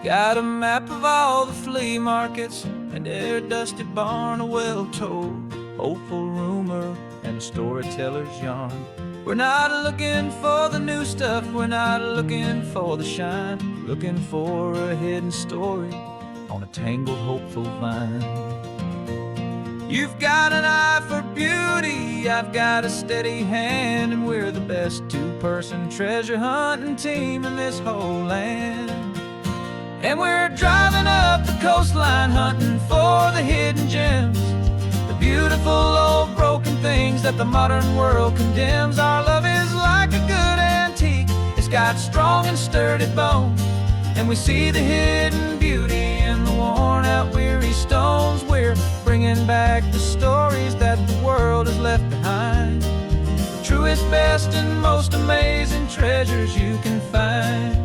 Got a map of all the flea markets and every dusty barn, a well-told, hopeful rumor and a storyteller's yarn. We're not looking for the new stuff, we're not looking for the shine, looking for a hidden story on a tangled, hopeful vine. You've got an eye for beauty, I've got a steady hand, and we're the best two-person treasure hunting team in this whole land. And we're driving up the coastline hunting for the hidden gems, the beautiful old broken things that the modern world condemns. Our love is like a good antique, it's got strong and sturdy bones, and we see the hidden beauty in the worn out weary stones. We're bringing back the stories that the world has left behind, the truest, best, and most amazing treasures you can find.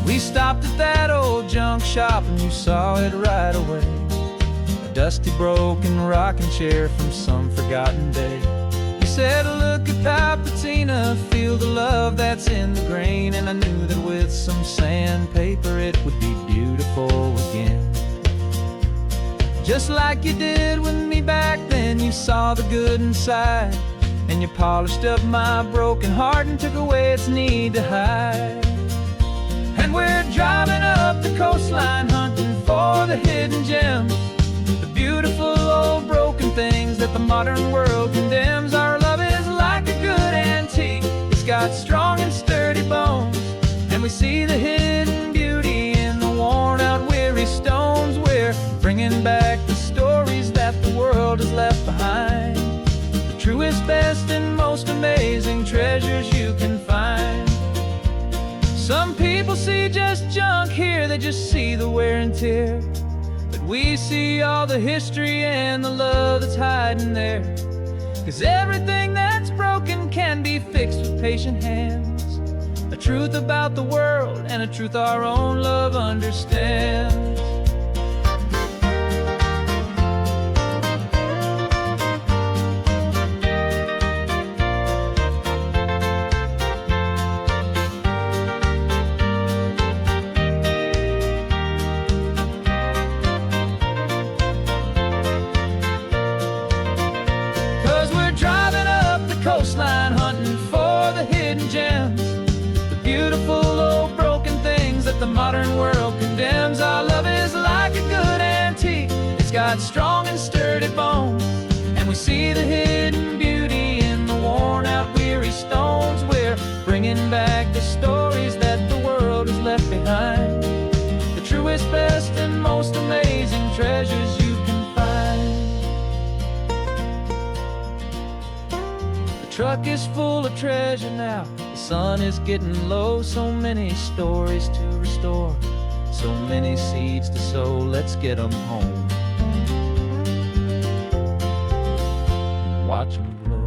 We stopped at that old junk shop and you saw it right away, a dusty, broken rocking chair from some forgotten day. You said, look at that patina, feel the love that's in the grain, and I knew that with some sandpaper it would be beautiful again. Just like you did with me back then, you saw the good inside, and you polished up my broken heart and took away its need to hide. And we're driving up the coastline hunting for the hidden gems, the beautiful old broken things that the modern world condemns. Our love is like a good antique, it's got strong and sturdy bones, and we see the hidden beauty in the worn out weary stones. We're bringing back the stories that the world has left behind, the truest, best, and most amazing treasures you can find. Some people see just junk here, they just see the wear and tear, but we see all the history and the love that's hiding there. 'Cause everything that's broken can be fixed with patient hands, a truth about the world and a truth our own love understands. 'Cause we're driving up the coastline hunting for the hidden gems, the beautiful old broken things that the modern world condemns. Our love is like a good antique, it's got strong and sturdy bones, and we see the hidden beauty in the worn out weary stones. We're bringing back the stories that the world has left behind, the truest, best, and most amazing treasures you can find. The truck is full of treasure now, the sun is getting low. So many stories to restore, so many seeds to sow. Let's get them home, watch them blow.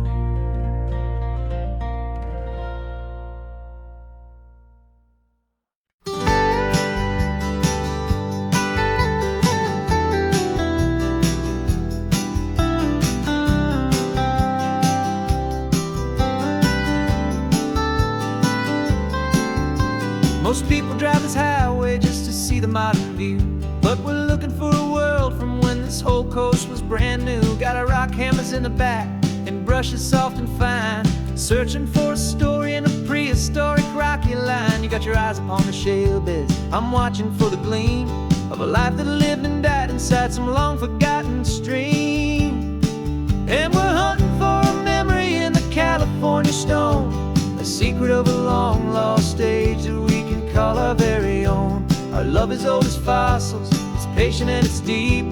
Most people drive this highway just to see the modern view, but we're looking for a world from when this whole coast was brand new. Got our rock hammers in the back and brushes soft and fine, searching for a story in a prehistoric rocky line. You got your eyes upon the shale beds, I'm watching for the gleam of a life that lived and died inside some long forgotten stream. And we're hunting for a memory in the California stone, a secret of a long lost age that we can call our very own. Our love is old as fossils, it's patient and it's deep,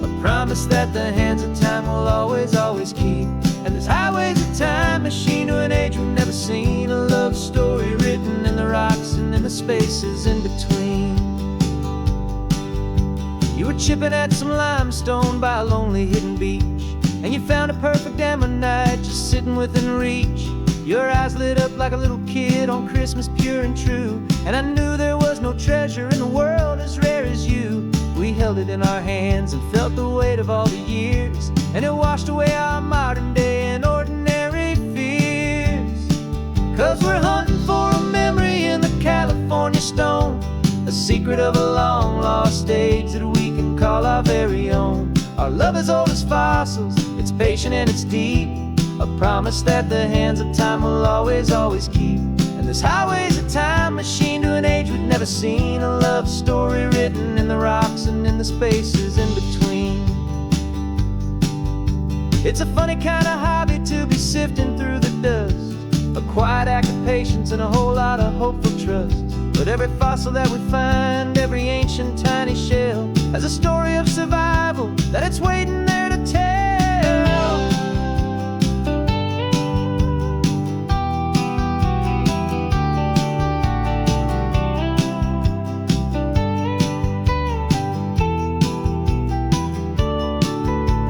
a promise that the hands of time will always, always keep. And this highway's a time machine to an age we've never seen, a love story written in the rocks and in the spaces in between. You were chipping at some limestone by a lonely hidden beach, and you found a perfect ammonite just sitting within reach. Your eyes lit up like a little kid on Christmas, pure and true, and I knew there was no treasure in the world as rare as you. We held it in our hands and felt the weight of all the years, and it washed away our modern day and ordinary fears. 'Cause we're hunting for a memory in the secret of a long lost age that we can call our very own. Our love is old as fossils, it's patient and it's deep, a promise that the hands of time will always, always keep. And this highway's a time machine to an age we've never seen, a love story written in the rocks and in the spaces in between. It's a funny kind of hobby to be sifting through the dust, a quiet act of patience and a whole lot of hopeful trust. But every fossil that we find, every ancient tiny shell, has a story of survival that it's waiting there to tell.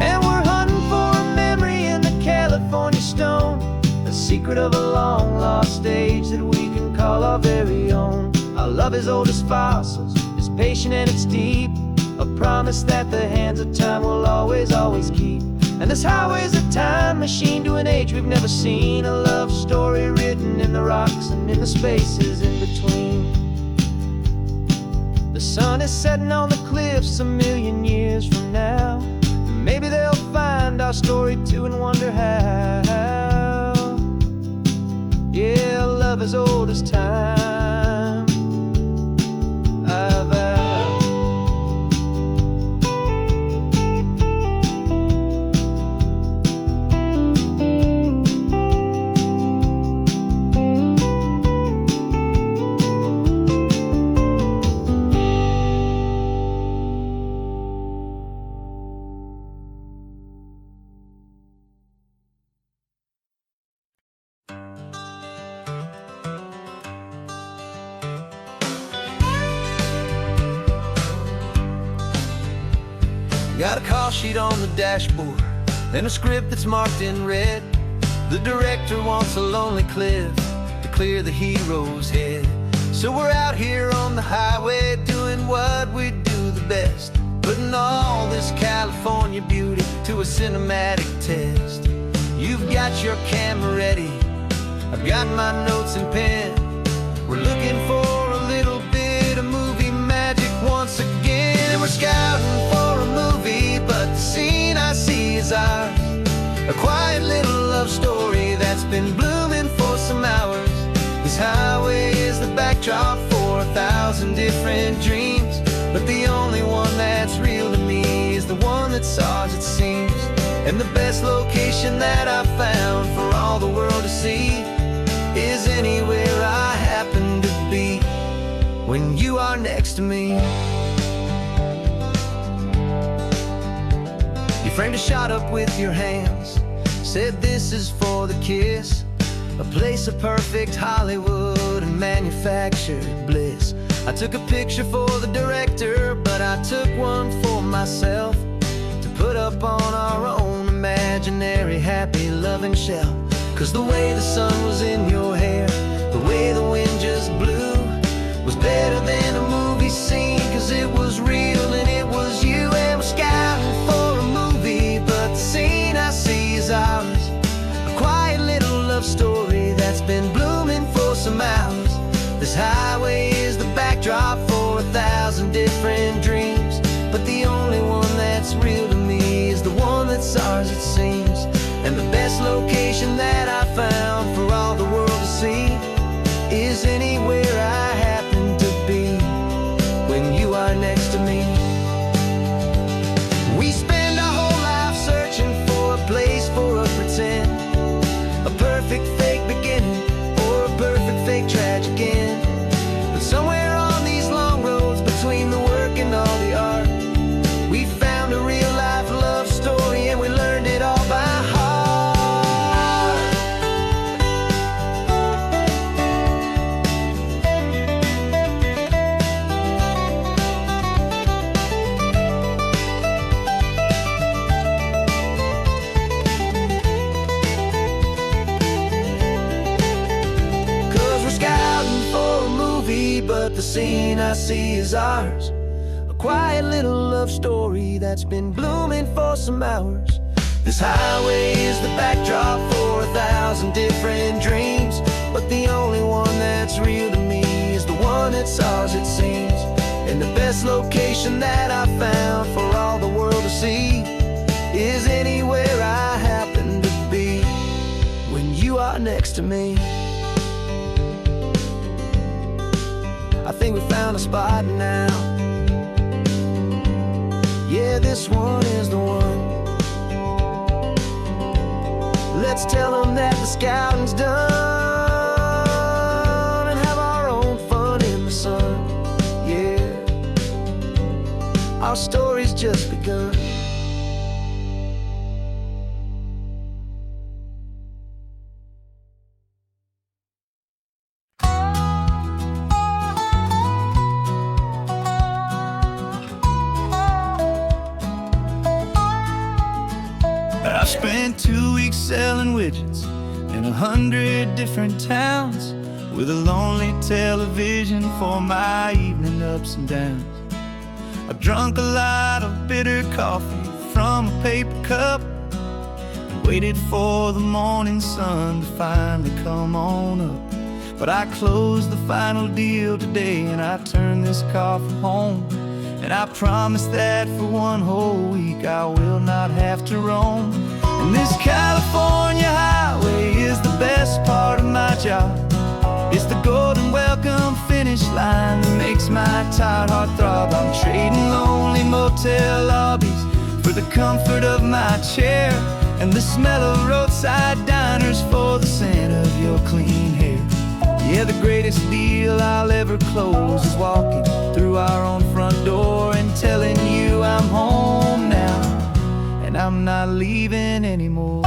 And we're hunting for a memory in the California stone, a secret of a long lost age that we can call our very own. Our love is old as fossils, it's patient and it's deep, a promise that the hands of time will always, always keep. And this highway's a time machine to an age we've never seen, a love story written in the rocks and in the spaces in between. The sun is setting on the cliffs a million years from now, and maybe they'll find our story too and wonder how. Yeah, love is old as time. Got a call sheet on the dashboard and a script that's marked in red. The director wants a lonely cliff to clear the hero's head. So we're out here on the highway doing what we do the best, putting all this California beauty to a cinematic test. You've got your camera ready, I've got my notes and pen. We're looking for a little bit of movie magic once again. And we're scouting for a movie, but the scene I see is ours, a quiet little love story that's been blooming for some hours. This highway is the backdrop for 1,000 different dreams, but the only one that's real to me is the one that's ours, it seems. And the best location that I've found for all the world to see is anywhere I happen to be when you are next to me. You framed a shot up with your hands, said this is for the kiss, a place of perfect Hollywood and manufactured bliss. I took a picture for the director, but I took one for myself to put up on our own imaginary happy loving shelf. Cause the way the sun was in your hair, the way the wind just blew, was better than a movie scene, cause it was real and it was you. And we're scouting for a movie, but the scene I see is ours, a quiet little love story that's been blooming for some hours. This highway is the backdrop for 1,000 different dreams, but the only one that's real to me is the one that's ours, it seems. And the best location that I found for all the world to see is anywhere I happen to be when you are next to me. We spend our whole life searching for a place for a pretend, a perfect fake beginning or a perfect fake tragic end. But somewhere on these long roads between the work and all the art, we found a real life love story and we learned it all by heart. But the scene I see is ours, a quiet little love story that's been blooming for some hours. This highway is the backdrop for 1,000 different dreams, but the only one that's real to me is the one that's ours, it seems. And the best location that I found for all the world to see is anywhere I happen to be when you are next to me. I think we found a spot now. Yeah, this one is the one. Let's tell them that the scouting's done and have our own fun in the sun. Yeah, our story's just begun. I spent 2 weeks selling widgets in 100 different towns, with a lonely television for my evening ups and downs. I drunk a lot of bitter coffee from a paper cup and waited for the morning sun to finally come on up. But I closed the final deal today and I turned this car from home. And I promise that for one whole week I will not have to roam. And this California highway is the best part of my job. It's the golden welcome finish line that makes my tired heart throb. I'm trading lonely motel lobbies for the comfort of my chair and the smell of roadside diners for the scent of your clean hair. Yeah, the greatest deal I'll ever close is walking through our own front door and telling you I'm home now and I'm not leaving anymore.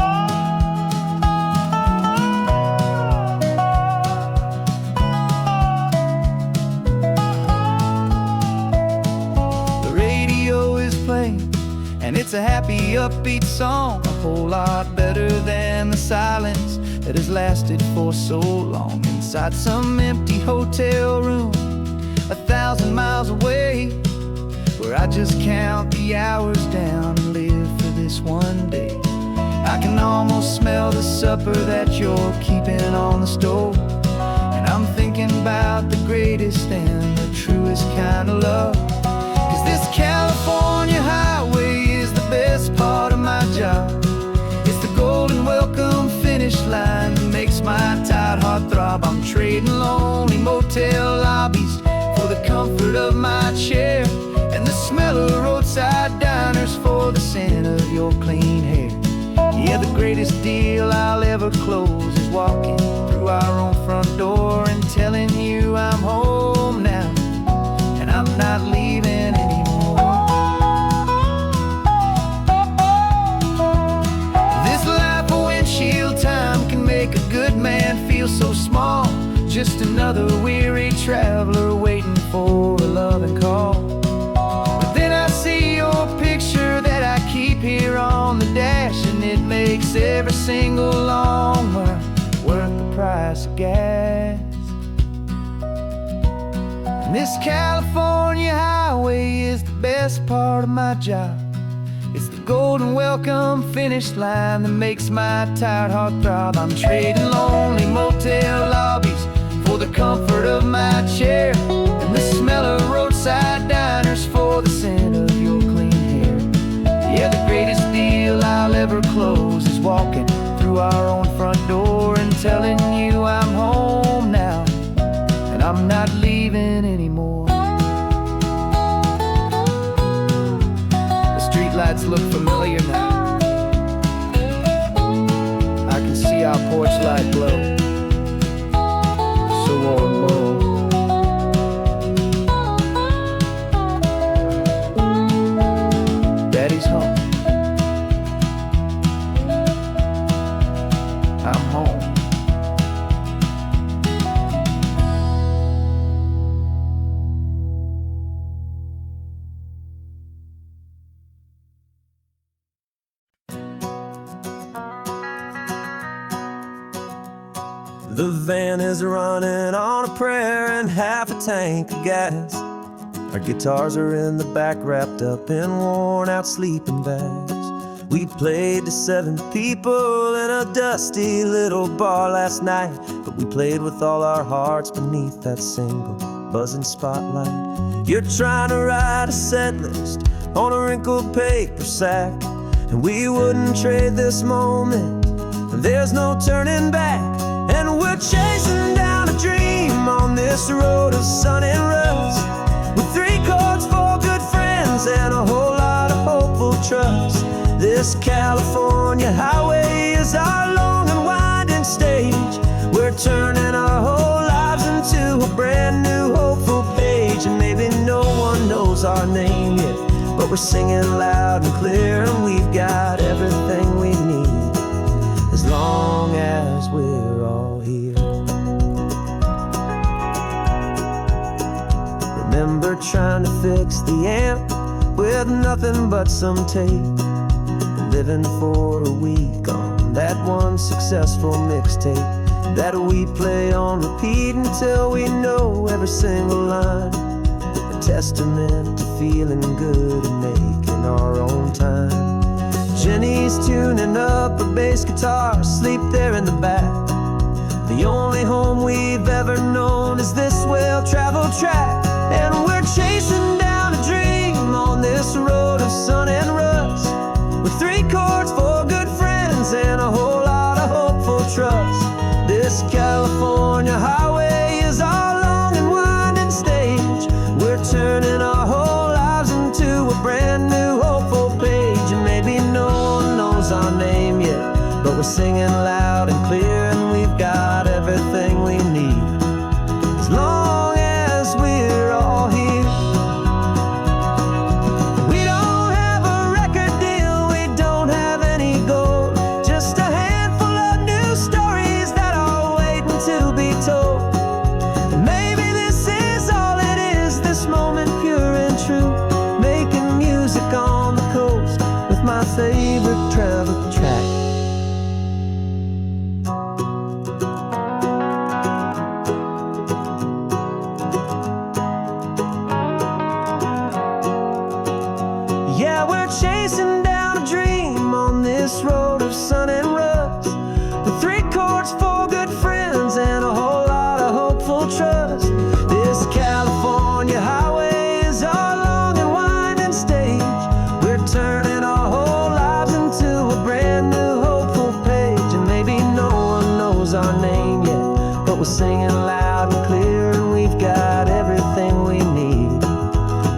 The radio is playing and it's a happy, upbeat song, a whole lot better than the silence that has lasted for so long. Inside some empty hotel room 1,000 miles away, where I just count the hours down and live for this one day. I can almost smell the supper that you're keeping on the stove, and I'm thinking about the greatest and the truest kind of love. 'Cause this California highway is the best part of my job. It's the golden welcome finish line that makes my tired heart throb. I'm trading lonely motel lobbies for the comfort of my chair and the smell of roadside diners for the scent of your clean hair. Yeah, the greatest deal I'll ever close is walking through our own front door and telling you I'm home now and I'm not leaving anymore. This life of windshield time can make a good man feel so small, just another weary traveler waiting for a loving call. But then I see your picture that I keep here on the dash, and it makes every single long mile worth the price of gas. And this California highway is the best part of my job. It's the golden welcome finish line that makes my tired heart throb. I'm trading lonely motel lobbies for the comfort of my chair and the smell of roadside diners for the scent of your clean hair. Yeah, the greatest deal I'll ever close is walking through our own front door and telling you I'm home now and I'm not leaving anymore. The streetlights look familiar now. I can see our porch light glow, so warm. Daddy's home. I'm home. The van is running on a prayer and half a tank of gas. Our guitars are in the back, wrapped up in worn-out sleeping bags. We played to 7 people in a dusty little bar last night, but we played with all our hearts beneath that single buzzing spotlight. You're trying to write a set list on a wrinkled paper sack, and we wouldn't trade this moment. There's no turning back, and we're chasing down a dream on this road of sun and rust, with 3 chords, 4 good friends, and a whole lot of hopeful trust. This California highway is our long and winding stage. We're turning our whole lives into a brand new hopeful page. And maybe no one knows our name yet, but we're singing loud and clear, and we've got everything we need, as long as we're all here. Remember trying to fix the amp with nothing but some tape, living for a week on that one successful mixtape that we play on repeat until we know every single line. A testament to feeling good and making our own time. Jenny's tuning up her bass guitar, asleep there in the back. The only home we've ever known is this well-traveled track, and we're chasing down a dream on this road of sun and rust, with 3 chords, 4 good friends, and a whole lot of hopeful trust. This California highway is our long and winding stage. We're turning our whole lives into a brand new hopeful page. And maybe no one knows our name yet, but we're singing loud and clear, and we've got everything we need, as long as we're all here. We don't have a record deal, we don't have any gold, just a handful of new stories that are waiting to be told. And maybe this is all it is, this moment pure and true, making music on the coast with my favorite travel track. Yeah, we're chasing down a dream on this road of sun and rust, with 3 chords, 4 good friends, and a whole lot of hopeful trust. This California highway is our long and winding stage. We're turning our whole lives into a brand new hopeful page. And maybe no one knows our name yet, but we're singing loud and clear, and we've got everything we need,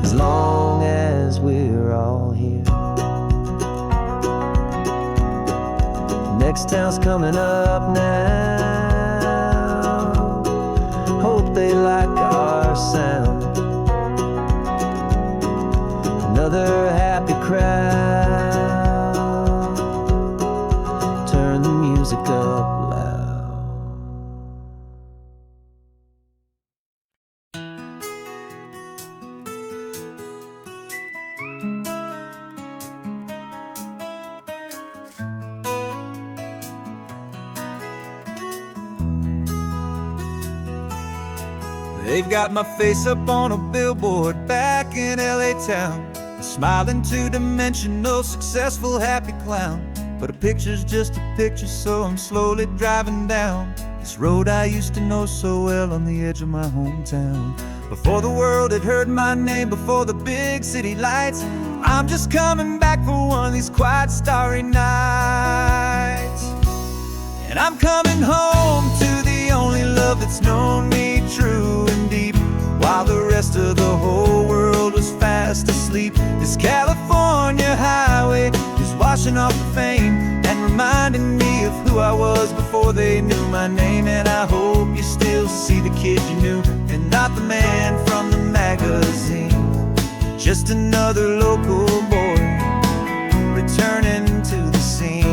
as long as we're all here. Next town's coming up now, hope they like our sound. Another happy crowd, turn the music up loud. They've got my face up on a billboard back in LA town, a smiling two-dimensional, successful, happy clown. But a picture's just a picture, so I'm slowly driving down this road I used to know so well on the edge of my hometown. Before the world had heard my name, before the big city lights, I'm just coming back for one of these quiet, starry nights. And I'm coming home to the only love that's known me true and deep, while the rest of the whole world was fast asleep. This California highway is washing off the fame and reminding me of who I was before they knew my name. And I hope you still see the kid you knew, and not the man from the magazine. Just another local boy returning to the scene.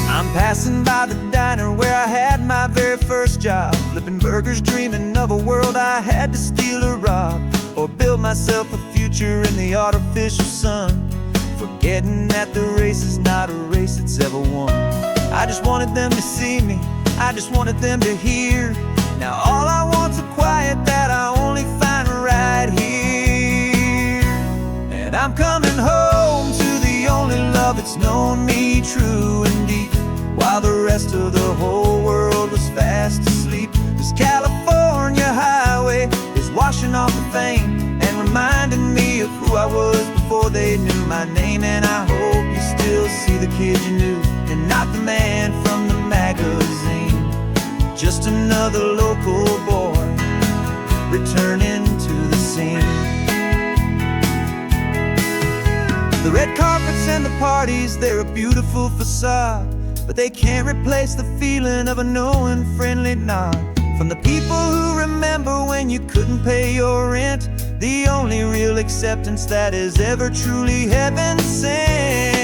I'm passing by the diner where I had my very first job, flipping burgers, dreaming of a world I had to steal or rob, or build myself a future in the artificial sun, forgetting that the race is not a race that's ever won. I just wanted them to see me, I just wanted them to hear. Now all I want's a quiet that I only find right here. And I'm coming home to the only love that's known me true and deep, while the rest of the whole world was fast asleep. This California highway is washing off the fame and reminding me of who I was before they knew my name. And I hope you still see the kid you knew and not the man from the magazine. Just another local boy returning to the scene. The red carpets and the parties, they're a beautiful facade, but they can't replace the feeling of a knowing, friendly nod from the people who remember when you couldn't pay your rent. The only real acceptance that is ever truly heaven sent.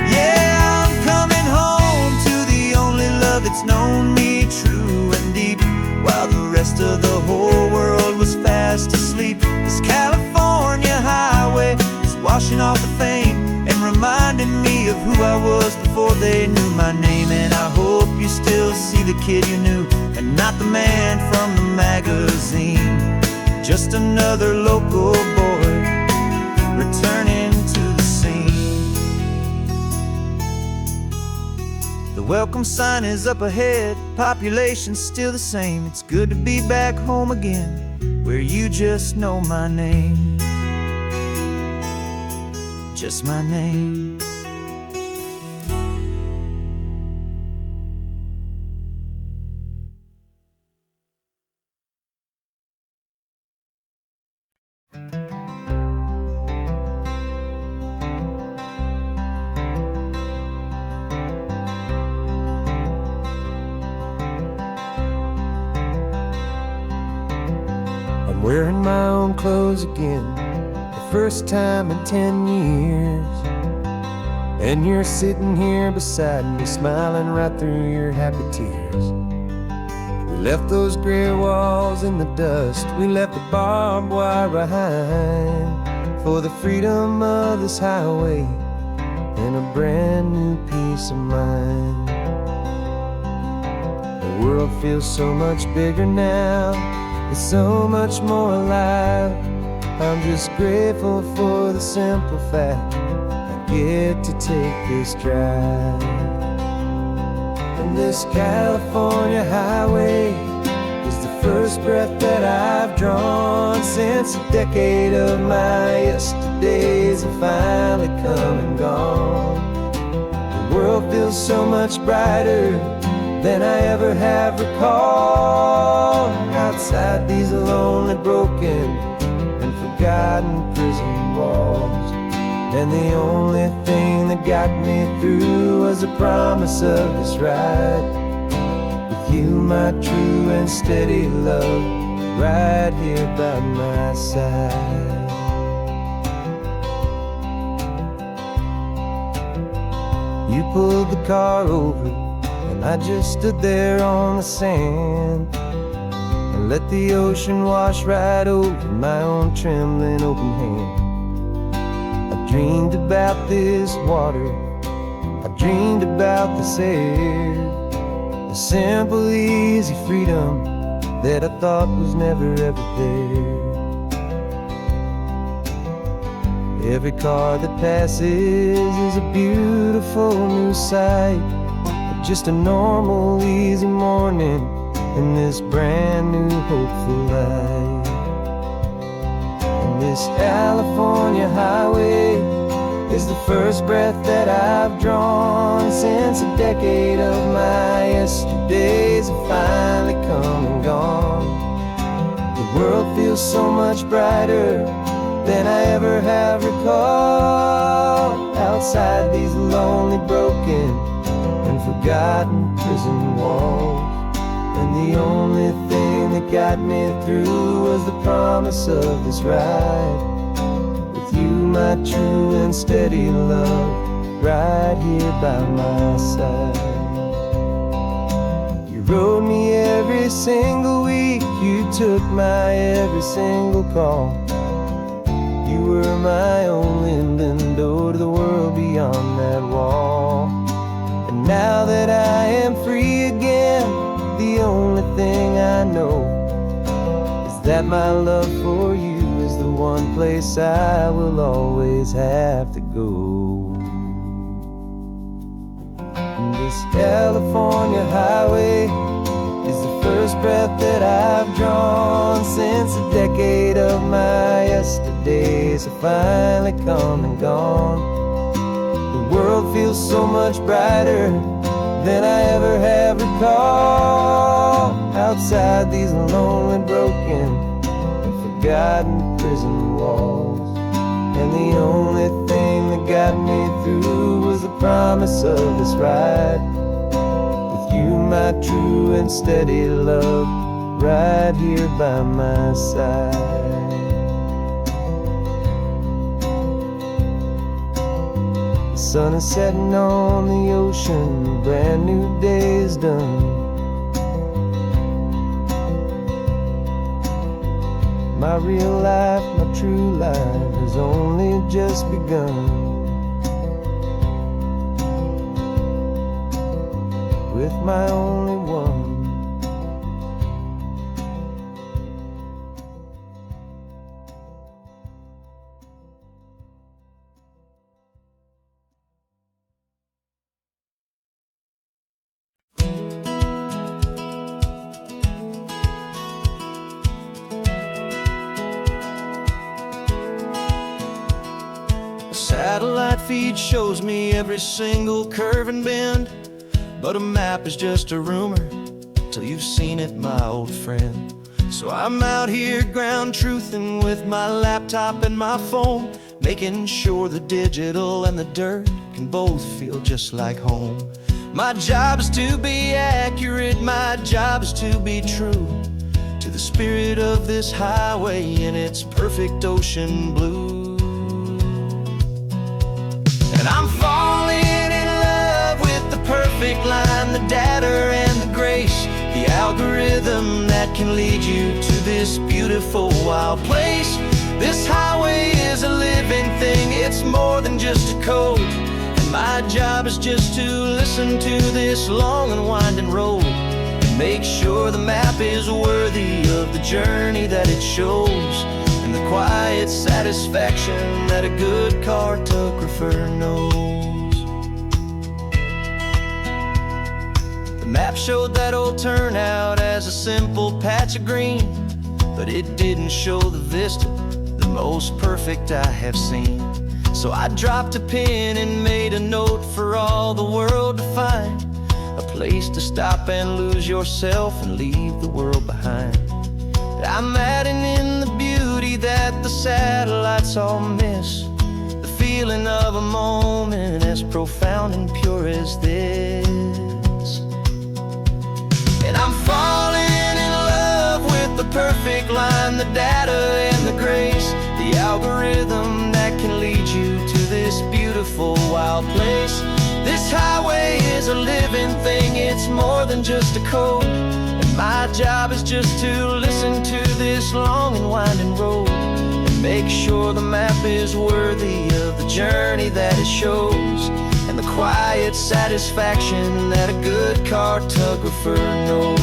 Yeah, I'm coming home to the only love that's known me true and deep, while the rest of the whole world was fast asleep. This California highway is washing off the fame and reminding me of who I was before they knew my name. And I hope you still see the kid you knew and not the man from the magazine. Just another local boy returning to the scene. The welcome sign is up ahead, population's still the same. It's good to be back home again, where you just know my name. Just my name. I'm wearing my own clothes again, the first time in 10 years. And you're sitting here beside me, smiling right through your happy tears. We left those gray walls in the dust, we left the barbed wire behind, for the freedom of this highway and a brand new peace of mind. The world feels so much bigger now, it's so much more alive. I'm just grateful for the simple fact I get to take this drive. And this California highway is the first breath that I've drawn since a decade of my yesterdays have finally come and gone. The world feels so much brighter than I ever have recalled. Outside these lonely, broken, and forgotten prison walls, and the only thing that got me through was the promise of this ride with you, my true and steady love, right here by my side. You pulled the car over and I just stood there on the sand and let the ocean wash right over my own trembling open hand. I dreamed about this water, I dreamed about this air, the simple easy freedom that I thought was never ever there. Every car that passes is a beautiful new sight, just a normal easy morning in this brand new hopeful life. And this California highway is the first breath that I've drawn since a decade of my yesterdays have finally come and gone. The world feels so much brighter than I ever have recalled. Outside these lonely, broken, and forgotten prison walls, and the only thing that got me through was the promise of this ride with you, my true and steady love, right here by my side. You rode me every single week, you took my every single call. You were my only window to the world beyond that wall. And now that I am free again, the only thing I know that my love for you is the one place I will always have to go. This California highway is the first breath that I've drawn since a decade of my yesterdays have finally come and gone. The world feels so much brighter than I ever have recalled. Outside these lonely, broken, and forgotten prison walls. And the only thing that got me through was the promise of this ride. With you, my true and steady love, right here by my side. The sun is setting on the ocean, a brand new day is done. My real life, my true life has only just begun. With my only one. Satellite feed shows me every single curve and bend, but a map is just a rumor till you've seen it, my old friend. So I'm out here ground truthing with my laptop and my phone, making sure the digital and the dirt can both feel just like home. My job is to be accurate, my job is to be true to the spirit of this highway in its perfect ocean blue. And I'm falling in love with the perfect line, the data and the grace, the algorithm that can lead you to this beautiful wild place. This highway is a living thing, it's more than just a code. And my job is just to listen to this long and winding road and make sure the map is worthy of the journey that it shows, and the quiet satisfaction that a good cartographer knows. The map showed that old turnout as a simple patch of green, but it didn't show the vista, the most perfect I have seen. So I dropped a pin and made a note for all the world to find, a place to stop and lose yourself and leave the world behind. I'm adding in the beauty that the satellites all miss, the feeling of a moment as profound and pure as this. And I'm falling in love with the perfect line, the data and the grace, the algorithm that can lead you to this beautiful wild place. This highway is a living thing, it's more than just a code. My job is just to listen to this long and winding road and make sure the map is worthy of the journey that it shows, and the quiet satisfaction that a good cartographer knows.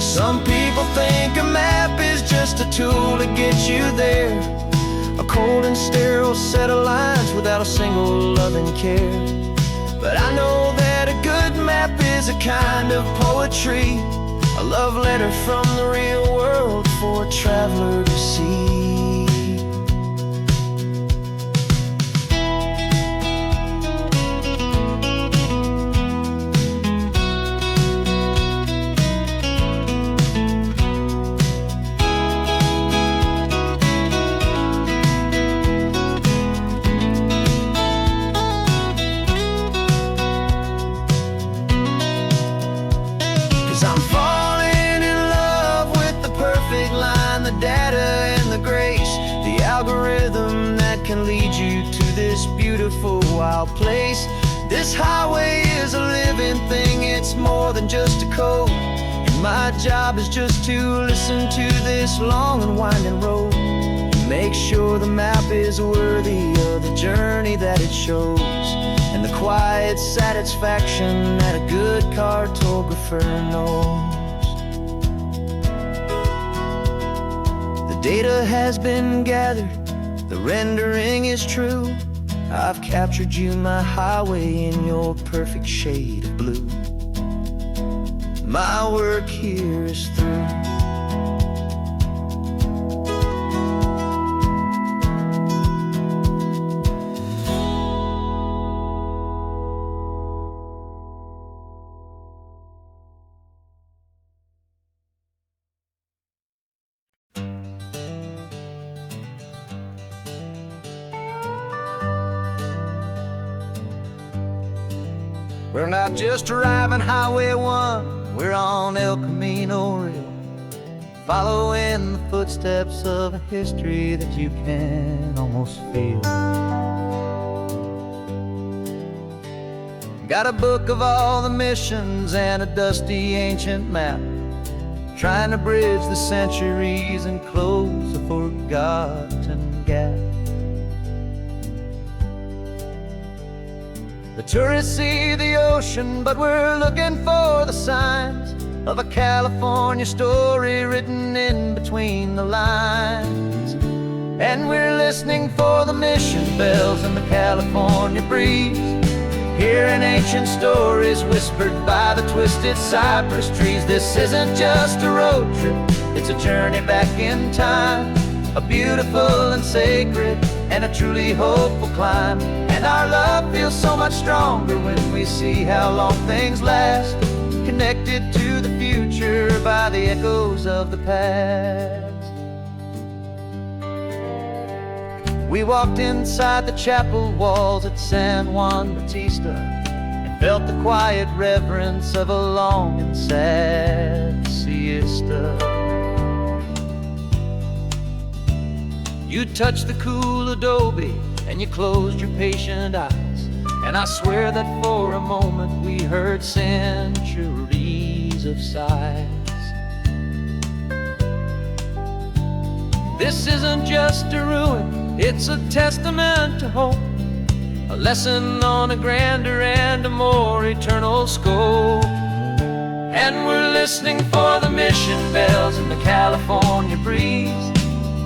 Some people think a map is just a tool to get you there, a cold and sterile set of lines without a single loving care. But I know that a good map is a kind of poetry, a love letter from the real world for a traveler to see. Can lead you to this beautiful wild place. This highway is a living thing, it's more than just a code. And my job is just to listen to this long and winding road and make sure the map is worthy of the journey that it shows, and the quiet satisfaction that a good cartographer knows. Data has been gathered, the rendering is true. I've captured you, my highway, in your perfect shade of blue. My work here is through. We're not just driving Highway 1, we're on El Camino Real, following the footsteps of a history that you can almost feel. Got a book of all the missions and a dusty ancient map, trying to bridge the centuries and close a forgotten gap. The tourists see the ocean, but we're looking for the signs of a California story written in between the lines. And we're listening for the mission bells in the California breeze, hearing ancient stories whispered by the twisted cypress trees. This isn't just a road trip, it's a journey back in time, a beautiful and sacred and a truly hopeful climb. And our love feels so much stronger when we see how long things last, connected to the future by the echoes of the past. We walked inside the chapel walls at San Juan Bautista and felt the quiet reverence of a long and sad siesta. You touched the cool adobe and you closed your patient eyes, and I swear that for a moment we heard centuries of sighs. This isn't just a ruin, it's a testament to hope, a lesson on a grander and a more eternal scope. And we're listening for the mission bells in the California breeze,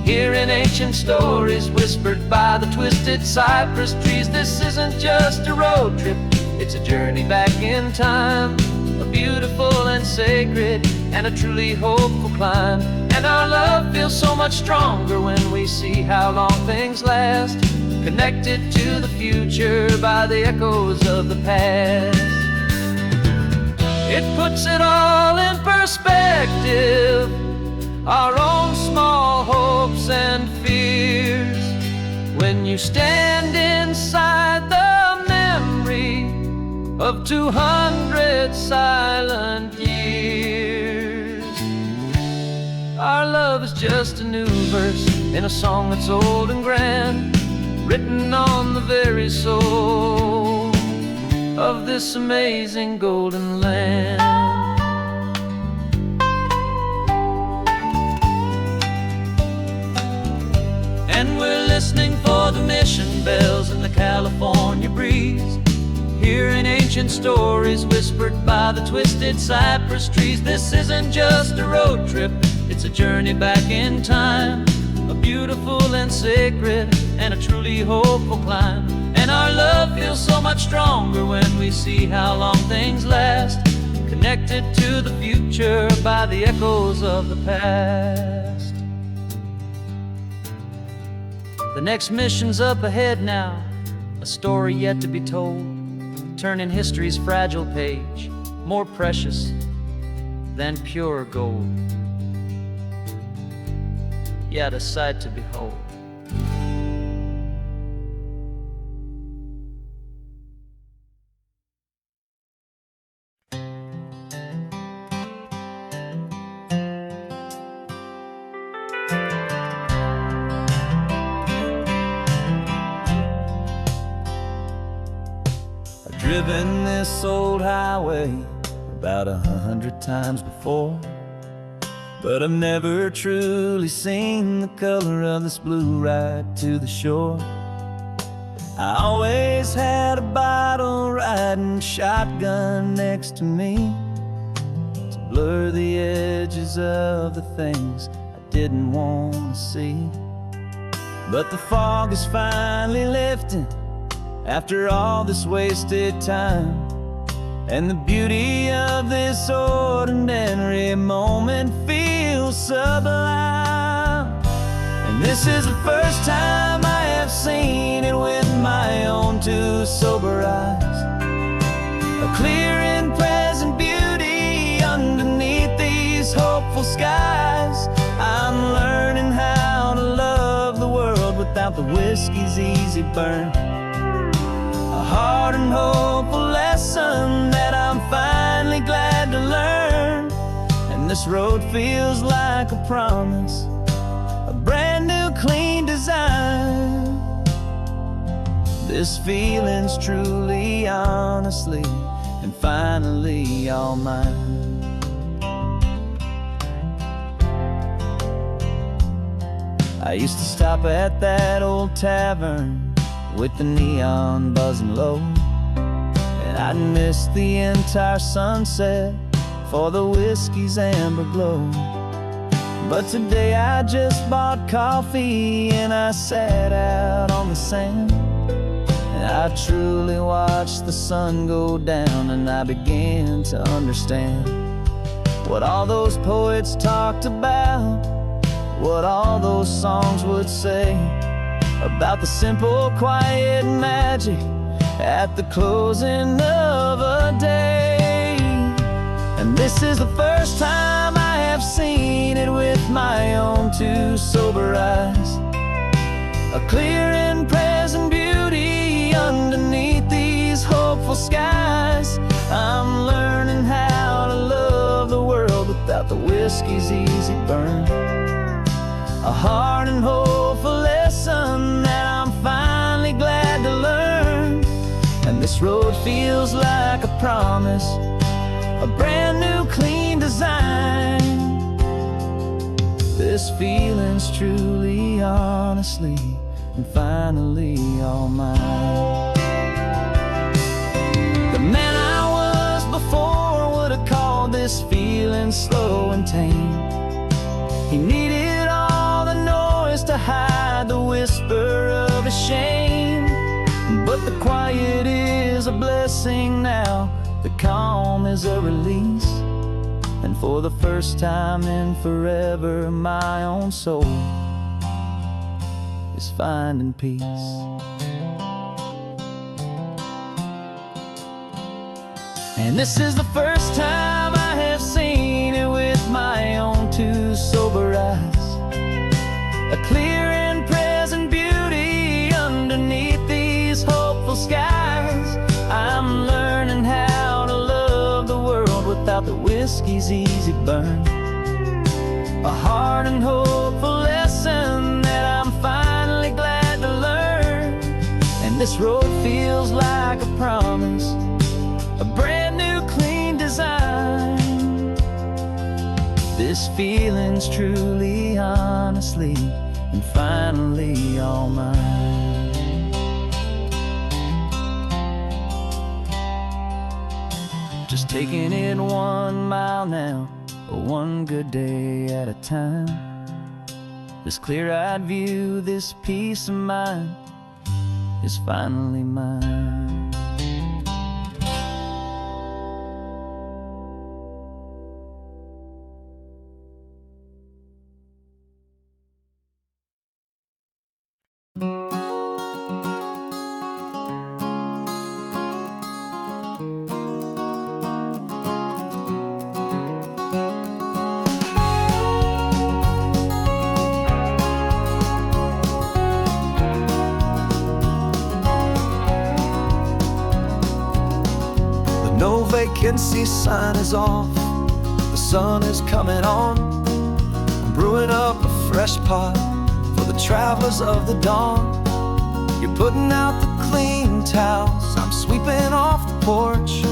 hearing ancient stories whispered by the twisted cypress trees. This isn't just a road trip, it's a journey back in time, a beautiful and sacred and a truly hopeful climb. And our love feels so much stronger when we see how long things last, connected to the future by the echoes of the past. It puts it all in perspective, our own small hopes and fears, when you stand inside the memory of 200 silent years. Our love is just a new verse in a song that's old and grand, written on the very soul of this amazing golden land. And we're listening for the mission bells in the California breeze, hearing ancient stories whispered by the twisted cypress trees. This isn't just a road trip, it's a journey back in time, a beautiful and sacred and a truly hopeful climb. And our love feels so much stronger when we see how long things last, connected to the future by the echoes of the past. The next mission's up ahead now, a story yet to be told, turning history's fragile page more precious than pure gold. Yet a sight to behold. I've driven this old highway about 100 times before, but I've never truly seen the color of this blue right to the shore. I always had a bottle riding shotgun next to me to blur the edges of the things I didn't want to see. But the fog is finally lifting after all this wasted time, and the beauty of this ordinary moment feels sublime. And this is the first time I have seen it with my own two sober eyes. A clear and present beauty underneath these hopeful skies. I'm learning how to love the world without the whiskey's easy burn. A hard and hopeful lesson that I'm finally glad to learn. And this road feels like a promise, a brand new clean design. This feeling's truly, honestly, and finally all mine. I used to stop at that old tavern with the neon buzzing low, and I'd miss the entire sunset for the whiskey's amber glow. But today I just bought coffee and I sat out on the sand, and I truly watched the sun go down, and I began to understand what all those poets talked about, what all those songs would say about the simple, quiet magic at the closing of a day. And this is the first time I have seen it with my own two sober eyes. A clear and present beauty underneath these hopeful skies. I'm learning how to love the world without the whiskey's easy burn. A hard and hopeful lesson that I'm finally glad to learn. And this road feels like a promise, a brand new clean design. This feeling's truly, honestly, and finally all mine. The man I was before would have called this feeling slow and tame. He needed all the noise to hide the whisper of his shame. But the quiet is a blessing now, the calm is a release. And for the first time in forever, my own soul is finding peace. And this is the first time I have seen it with my own two sober eyes. A clear and present beauty underneath these hopeful skies. I'm learning how to love the world without the whiskey's easy burn. A hard and hopeful lesson that I'm finally glad to learn. And this road feels like a promise, a brand new clean design. This feeling's truly, honestly, and finally all mine. Just taking it 1 mile now, one good day at a time. This clear-eyed view, this peace of mind is finally mine. No vacancy sign is off, the sun is coming on. I'm brewing up a fresh pot for the travelers of the dawn. You're putting out the clean towels, I'm sweeping off the porch.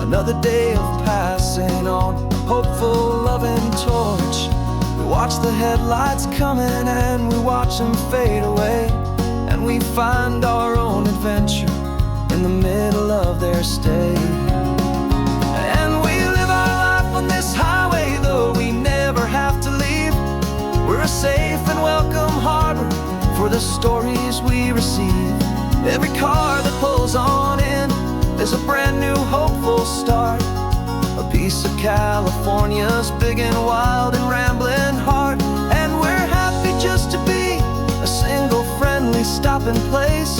Another day of passing on a hopeful, loving torch. We watch the headlights coming and we watch them fade away, and we find our own adventure in the middle of their stay. And we live our life on this highway, though we never have to leave. Every car that pulls on in is a brand new hopeful start. A piece of California's big and wild and rambling heart. And we're happy just to be a single friendly stopping place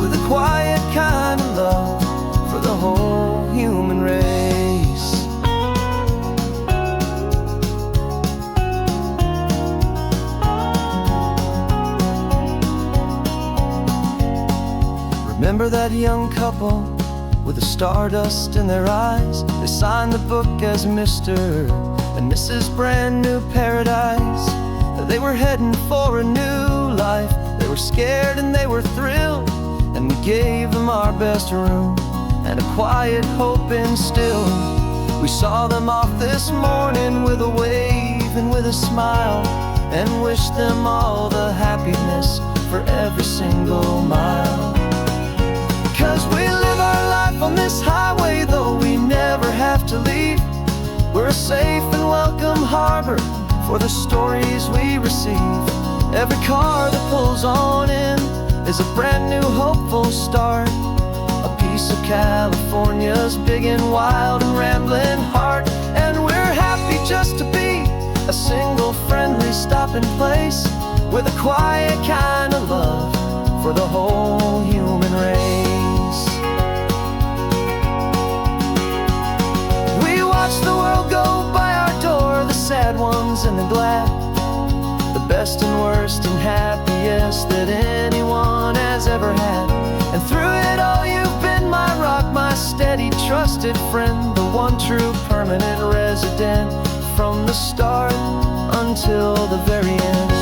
with a quiet kind of love for the whole human race. Remember that young couple with the stardust in their eyes? They signed the book as Mr. and Mrs. Brand New Paradise. They were heading for a new life. They were scared and they were thrilled, and we gave them our best room and a quiet hope instilled. We saw them off this morning with a wave and with a smile, and wished them all the happiness for every single mile. 'Cause we live our life on this highway, though we never have to leave. We're a safe and welcome harbor for the stories we receive. Every car that pulls on in is a brand new hopeful start. A piece of California's big and wild and rambling heart. And we're happy just to be a single friendly stopping place with a quiet kind of love for the whole human race. We watch the world go by our door, the sad ones and the glad, the best and worst and happiest that anyone has ever had. And through it all you've been my rock, my steady trusted friend, the one true permanent resident from the start until the very end.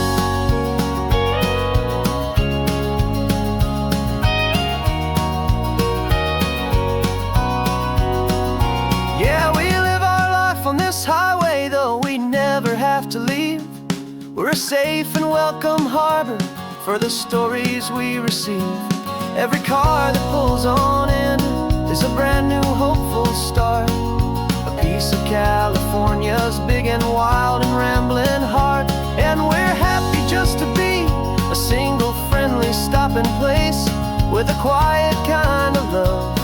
Yeah, we live our life on this highway, though we never have to leave. We're a safe and welcome harbor for the stories we receive. Every car that pulls on in is a brand new hopeful start. A piece of California's big and wild and rambling heart. And we're happy just to be a single friendly stopping place with a quiet kind of love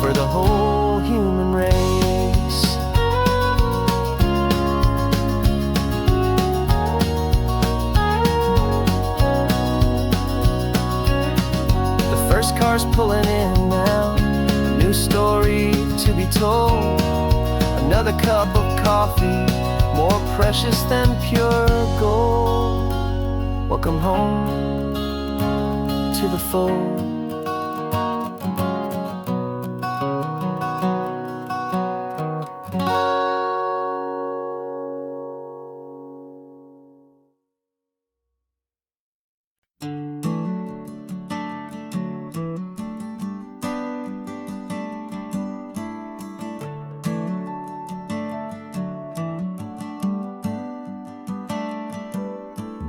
for the whole human race. First car's pulling in now, a new story to be told. Another cup of coffee, more precious than pure gold. Welcome home to the fold.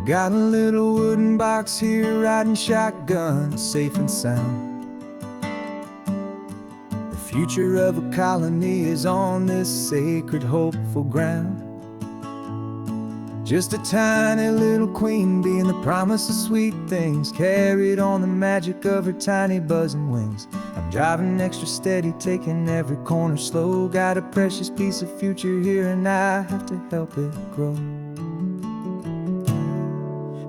Got a little wooden box here, riding shotgun, safe and sound. The future of a colony is on this sacred, hopeful ground. Just a tiny little queen bee and the promise of sweet things, carried on the magic of her tiny buzzing wings. I'm driving extra steady, taking every corner slow. Got a precious piece of future here and I have to help it grow.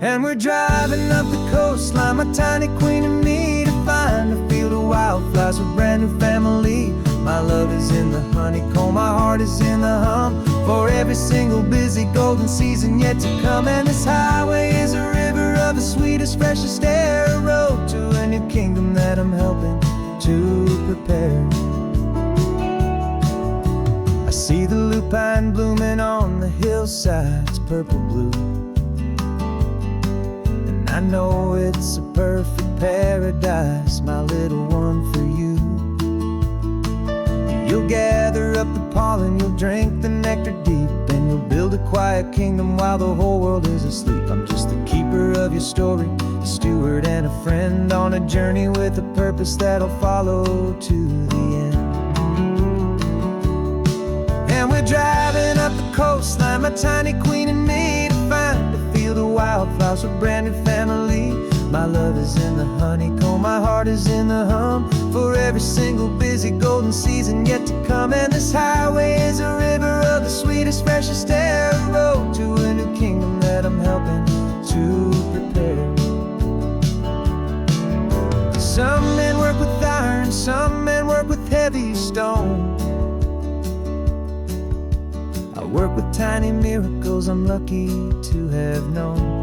And we're driving up the coastline, my tiny queen and me, to find a field of wildflowers with a brand new family. My love is in the honeycomb, my heart is in the hum, for every single busy golden season yet to come. And this highway is a river of the sweetest, freshest air, a road to a new kingdom that I'm helping to prepare. I see the lupine blooming on the hillsides, purple blue, I know it's a perfect paradise, my little one, for you. You'll gather up the pollen, you'll drink the nectar deep, and you'll build a quiet kingdom while the whole world is asleep. I'm just the keeper of your story, a steward and a friend, on a journey with a purpose that'll follow to the end. And we're driving up the coastline, my tiny queen and me, to find a field of wildflowers with a brand new family. My love is in the honeycomb, my heart is in the hum, for every single busy golden season yet to come. And this highway is a river of the sweetest, freshest air, a road to a new kingdom that I'm helping to prepare. Some men work with iron, some men work with heavy stone. I work with tiny miracles I'm lucky to have known.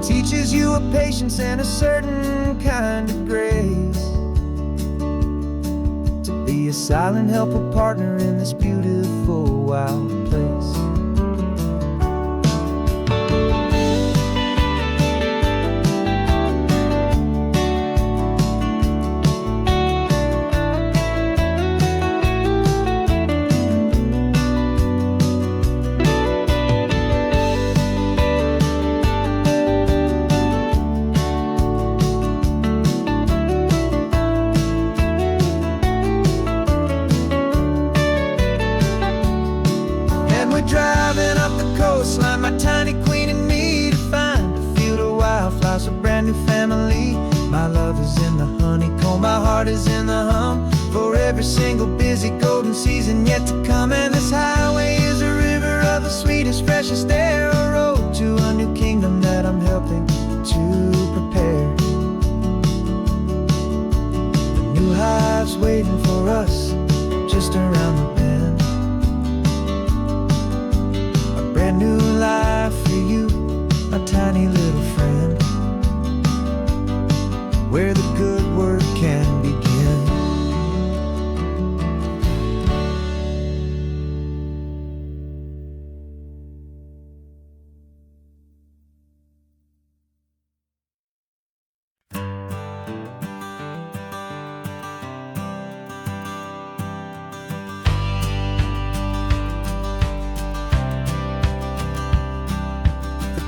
Teaches you a patience and a certain kind of grace, to be a silent, helpful partner in this beautiful, wild place. Driving up the coastline, my tiny queen and me, to find a field of wildflowers, a brand new family. My love is in the honeycomb, my heart is in the hum, for every single busy golden season yet to come. And this highway is a river of the sweetest, freshest air, a road to a new kingdom that I'm helping to prepare. The new hive's waiting for us just around the bend. Brand new life for you, my tiny little friend, where the good work can begin.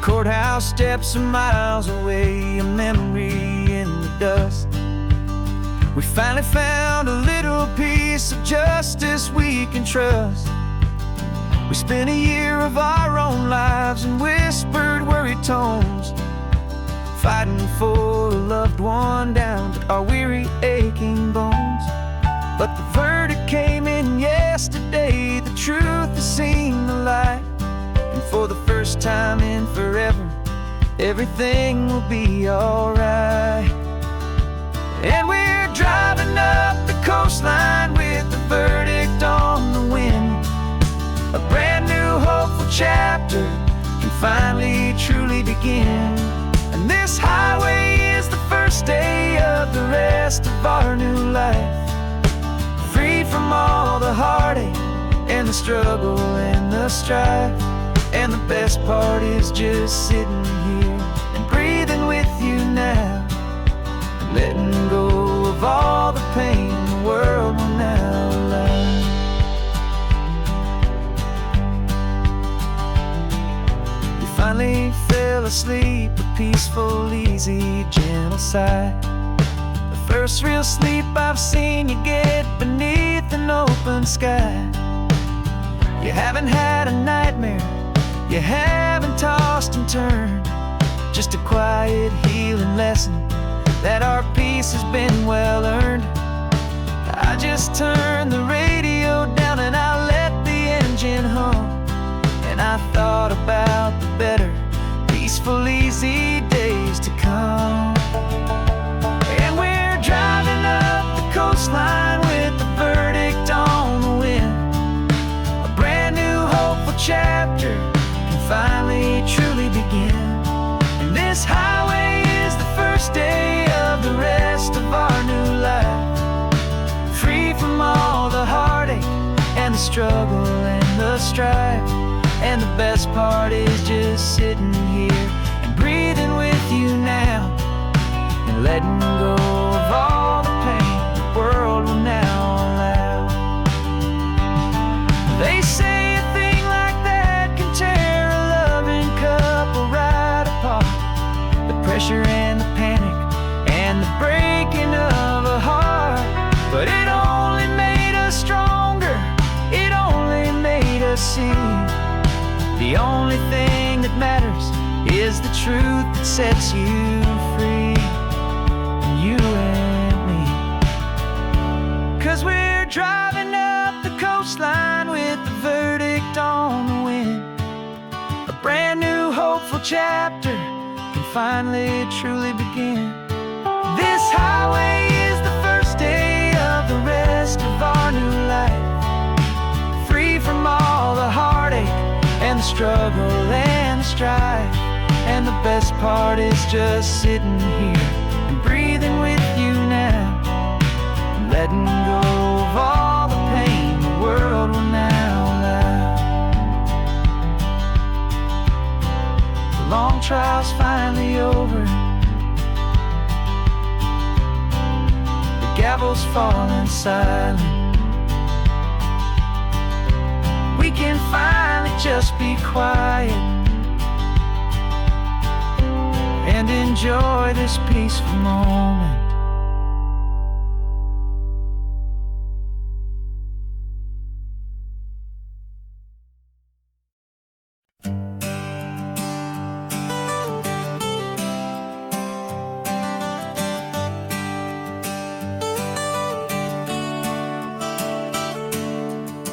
Courthouse steps are miles away, a memory in the dust. We finally found a little piece of justice we can trust. We spent a year of our own lives in whispered, worried tones, fighting for a loved one down to our weary, aching bones. But the verdict came in yesterday, the truth has seen the light. And for the first time in forever, everything will be alright. And we're driving up the coastline with the verdict on the wind. A brand new hopeful chapter can finally truly begin. And this highway is the first day of the rest of our new life, freed from all the heartache and the struggle and the strife. And the best part is just sitting here and breathing with you now, and letting go of all the pain the world will now allow. You finally fell asleep, a peaceful, easy, gentle sigh. The first real sleep I've seen you get beneath an open sky. You haven't had a nightmare, you haven't tossed and turned, just a quiet healing lesson that our peace has been well earned. I just turn the radio down and I let the engine hum, and I thought about the better, peaceful, easy days to come. And we're driving up the coastline with the verdict on the wind. A brand new hopeful chapter finally truly begin. And this highway is the first day of the rest of our new life, free from all the heartache and the struggle and the strife. And the best part is just sitting here and breathing with you now, and letting go of all the pain the world will now allow. They say a thing like that can tear a loving couple right apart. The pressure and the panic and the breaking of a heart. But it only made us stronger, it only made us see the only thing that matters is is the truth that sets you free, you and me. 'Cause we're driving up the coastline with the verdict on the wind. A brand new hopeful chapter can finally truly begin. This highway is the first day of the rest of our new life, free from all the heartache and the struggle and the strife. And the best part is just sitting here and breathing with you now, and letting go of all the pain the world will now allow. The long trial's finally over, the gavel's falling silent. We can finally just be quiet and enjoy this peaceful moment.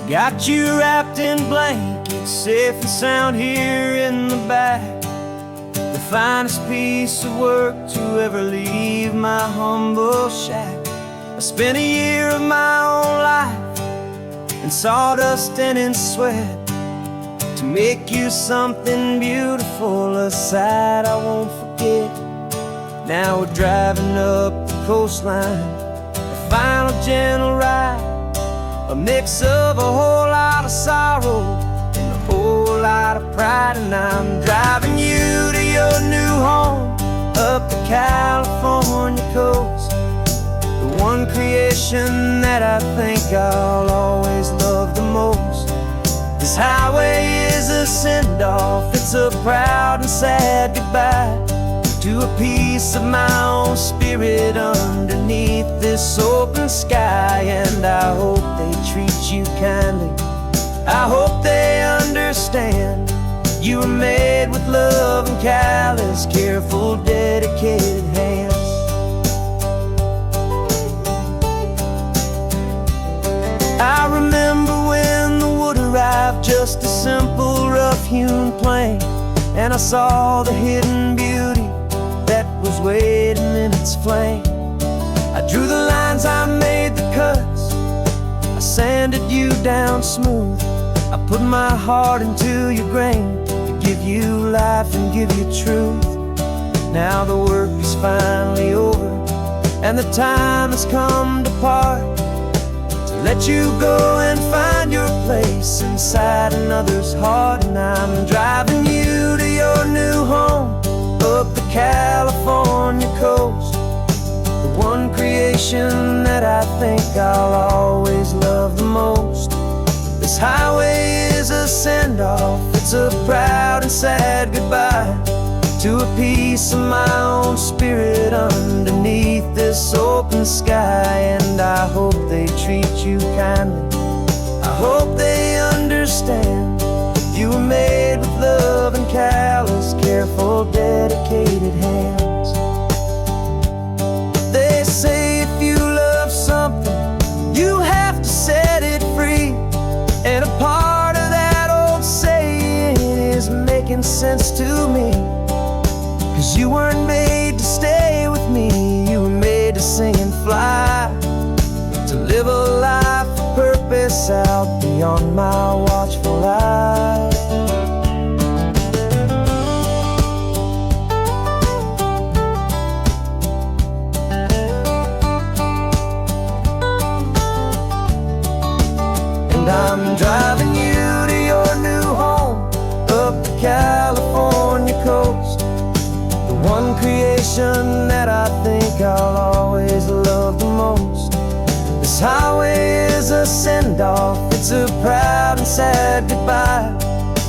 Got you wrapped in blankets, safe and sound here in the back. The finest piece of work to ever leave my humble shack. I spent a year of my own life in sawdust and in sweat to make you something beautiful, a sight I won't forget. Now we're driving up the coastline, the final gentle ride, a mix of a whole lot of sorrow and a whole lot of pride. And I'm driving you to your new home up the California coast, the one creation that I think I'll always love the most. This highway is a send-off, it's a proud and sad goodbye to a piece of my own spirit underneath this open sky. And I hope they treat you kindly, I hope they understand you were made with love and callous, careful, dedicated hands. I remember when the wood arrived, just a simple rough-hewn plank, and I saw the hidden beauty that was waiting in its flame. I drew the lines, I made the cuts, I sanded you down smooth. I put my heart into your grain to give you life and give you truth. Now the work is finally over, and the time has come to part, to let you go and find your place inside another's heart. And I'm driving you to your new home up the California coast, the one creation that I think I'll always love the most. This highway is a send-off, it's a proud and sad goodbye to a piece of my own spirit underneath this open sky. And I hope they treat you kindly, I hope they understand you were made with love and callous, careful, dedicated hands. They say if you love something, you have to set it free. And a part of that old saying is making sense to me, 'cause you weren't made to stay with me, you were made to sing and fly, to live a life of purpose out beyond my watchful eye. And I'm driving you to your new home up the California coast, the one creation that I think I'll always love the most. This highway is a send-off, it's a proud and sad goodbye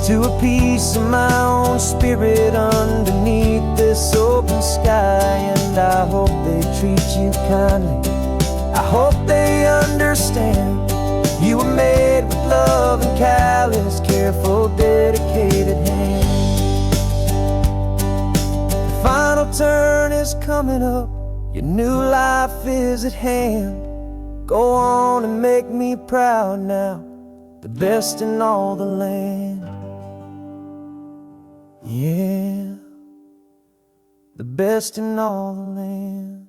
to a piece of my own spirit underneath this open sky. And I hope they treat you kindly, I hope they understand you were made with love and callous, careful, dedicated hands. turn is coming up, your new life is at hand. Go on and make me proud now, the best in all the land. Yeah, the best in all the land.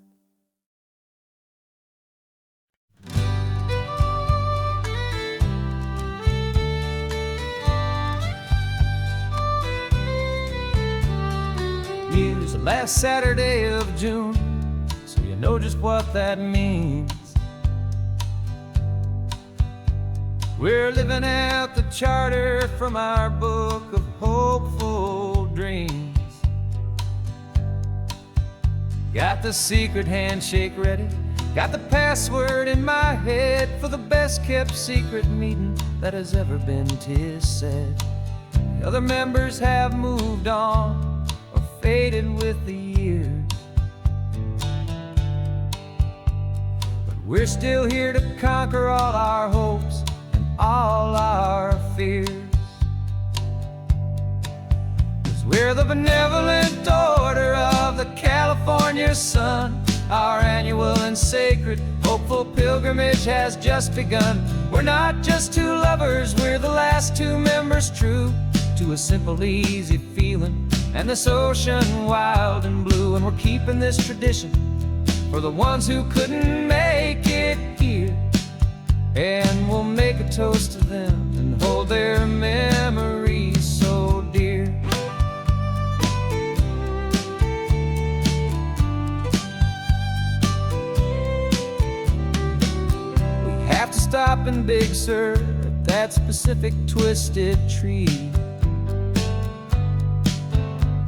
Here's the last Saturday of June, so you know just what that means. We're living out the charter from our book of hopeful dreams. Got the secret handshake ready, got the password in my head for the best kept secret meeting that has ever been, 'tis said. The other members have moved on or faded with the years, but we're still here to conquer all our hopes and all our fears. 'Cause we're the benevolent order of the California sun. Our annual and sacred hopeful pilgrimage has just begun. We're not just two lovers, we're the last two members true to a simple, easy feeling and this ocean wild and blue. And we're keeping this tradition for the ones who couldn't make it here, and we'll make a toast to them and hold their memories so dear. We have to stop in Big Sur at that specific twisted tree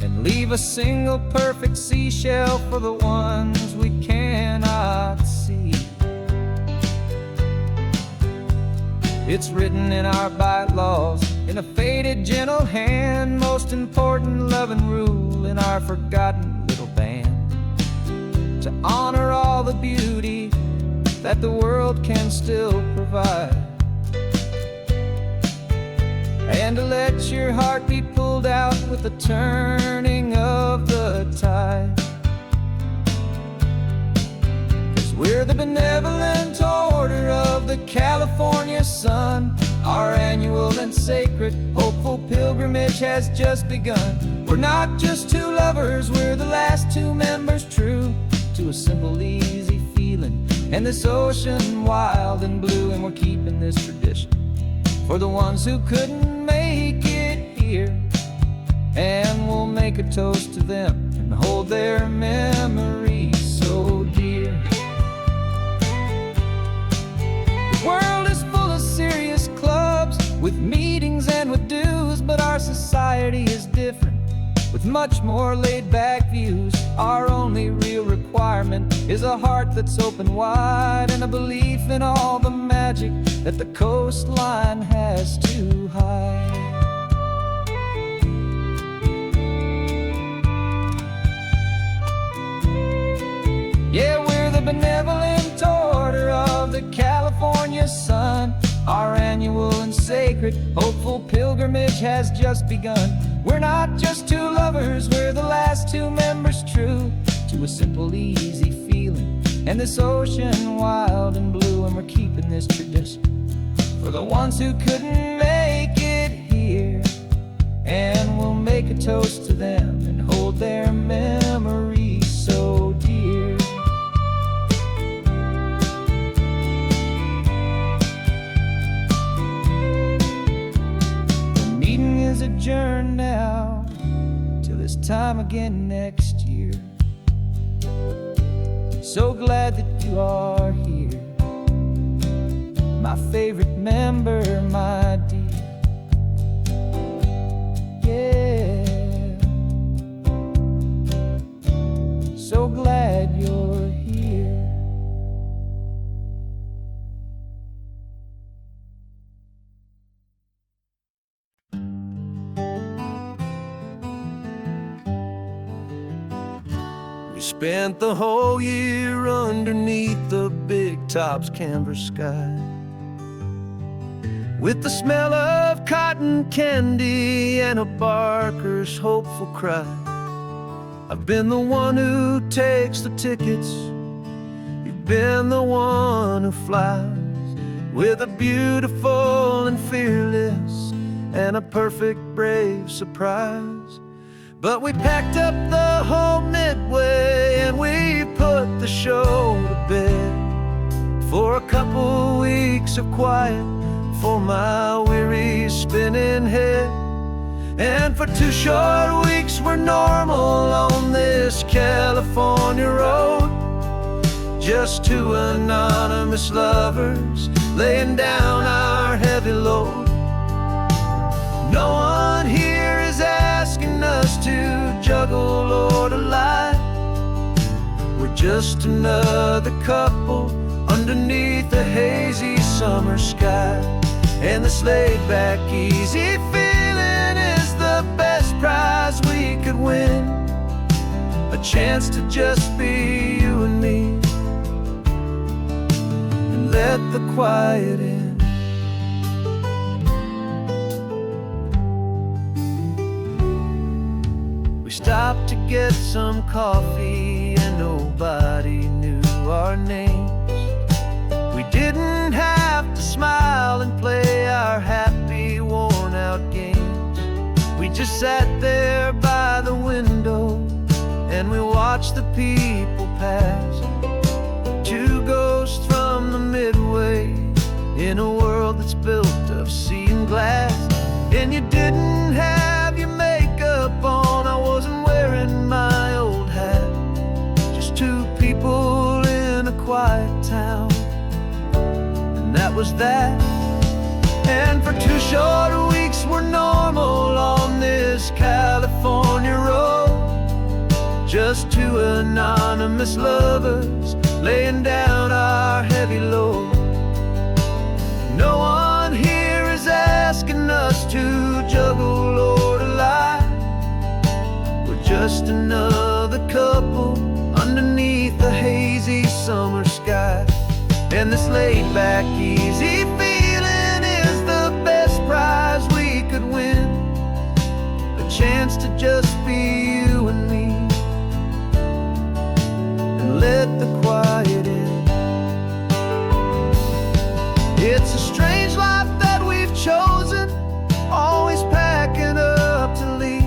and leave a single perfect seashell for the ones we cannot see. It's written in our bylaws in a faded gentle hand, most important love and rule in our forgotten little band, to honor all the beauty that the world can still provide, and to let your heart be pulled out with the turning of the tide. 'Cause we're the benevolent order of the California sun. Our annual and sacred hopeful pilgrimage has just begun. We're not just two lovers, we're the last two members true to a simple, easy feeling and this ocean wild and blue. And we're keeping this tradition for the ones who couldn't make it here, and we'll make a toast to them and hold their memories so dear. The world is full of serious clubs with meetings and with dues, but our society is different with much more laid-back views. Our only real requirement is a heart that's open wide and a belief in all the magic that the coastline has to hide. Yeah, we're the benevolent order of the California sun. Our annual and sacred hopeful pilgrimage has just begun. We're not just two lovers, we're the last two members true to a simple, easy feeling and this ocean wild and blue. And we're keeping this tradition for the ones who couldn't make it here, and we'll make a toast to them and hold their memories so dear. The meeting is adjourned now till this time again next year. So glad that you are here, my favorite member, my dear. Yeah, so glad you're here. We spent the whole year underneath the big top's canvas sky, with the smell of cotton candy and a barker's hopeful cry. I've been the one who takes the tickets. You've been the one who flies with a beautiful and fearless and a perfect brave surprise. But we packed up the whole Midway and we put the show to bed for a couple weeks of quiet for my weary spinning head. And for 2 short weeks we're normal on this California road, just 2 anonymous lovers laying down our heavy load. No one here is asking us to juggle or to lie. We're just another couple underneath a hazy summer sky. And this laid-back, easy feeling is the best prize we could win, a chance to just be you and me, and let the quiet in. We stopped to get some coffee and nobody knew our names. We didn't have to smile and play our happy, worn-out games. We just sat there by the window and we watched the people pass. 2 ghosts from the Midway in a world that's built of sea and glass. And you didn't have your makeup on, I wasn't wearing my old hat. Just 2 people in a quiet town, that was that. And for 2 short weeks we're normal on this California road, just 2 anonymous lovers laying down our heavy load. No one here is asking us to juggle or to lie. We're just another couple underneath the hazy summer sky. And this laid-back, easy feeling is the best prize we could win, a chance to just be you and me, and let the quiet in. It's a strange life that we've chosen, always packing up to leave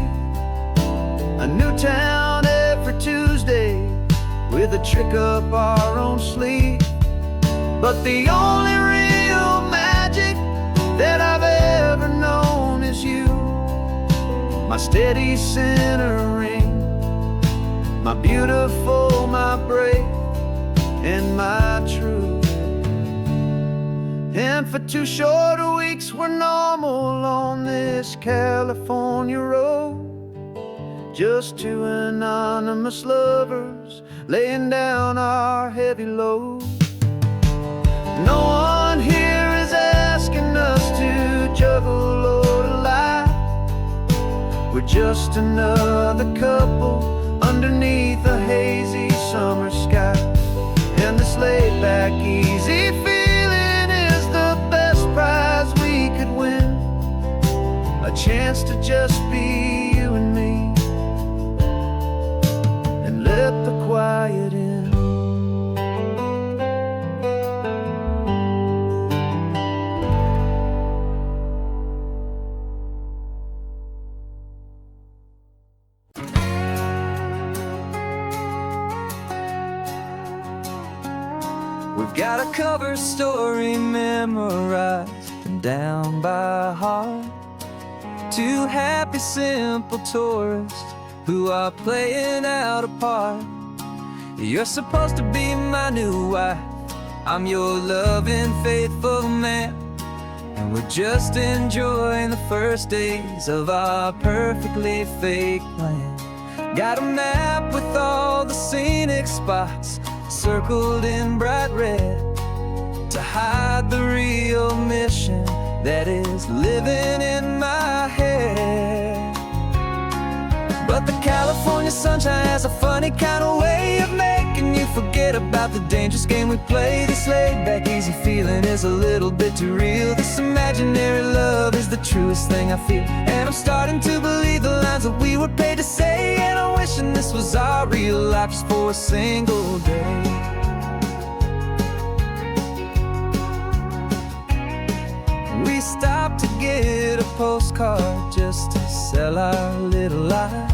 a new town every Tuesday with a trick up our own sleeve. But the only real magic that I've ever known is you, my steady centering, my beautiful, my brave, and my true. And for 2 short weeks we're normal on this California road, just 2 anonymous lovers laying down our heavy load. No one here is asking us to juggle or to lie. We're just another couple underneath a hazy summer sky. And this laid-back, easy feeling is the best prize we could win, a chance to just be you and me, and let the quiet in. We've got a cover story memorized and down by heart. 2 happy, simple tourists who are playing out a part. You're supposed to be my new wife, I'm your loving, faithful man, and we're just enjoying the first days of our perfectly fake plan. Got a map with all the scenic spots circled in bright red to hide the real mission that is living in my head. But the California sunshine has a funny kind of way of making you forget about the dangerous game we play. This laid-back, easy feeling is a little bit too real. This imaginary love is the the truest thing I feel. And I'm starting to believe the lines that we were paid to say. And I'm wishing this was our real life just for a single day. We stopped to get a postcard just to sell our little lie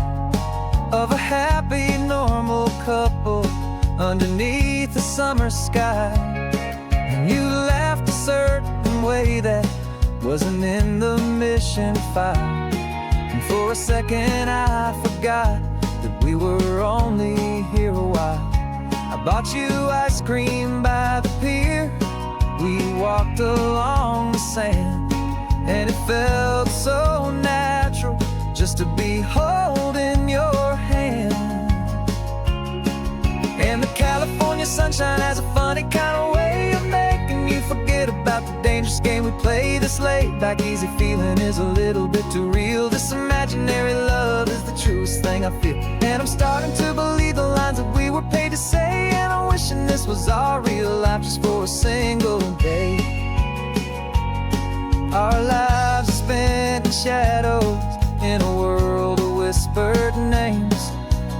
of a happy, normal couple underneath the summer sky. And you laughed a certain way that wasn't in the mission file. And for a second I forgot that we were only here a while. I bought you ice cream by the pier. We walked along the sand, and it felt so natural just to be holding your hand. And the California sunshine has a funny kind of way of making you forget about the dangerous game we play. This laid back easy feeling is a little bit too real. This imaginary love is the truest thing I feel. And I'm starting to believe the lines that we were paid to say. And I'm wishing this was our real life just for a single day. Our lives are spent in shadows, in a world of whispered names,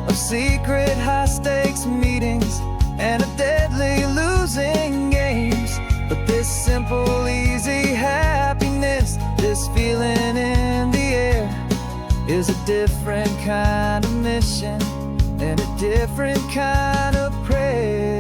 of secret high-stakes meetings and of deadly losing games. But this simple, easy happiness, this feeling in the air, is a different kind of mission and a different kind of prayer.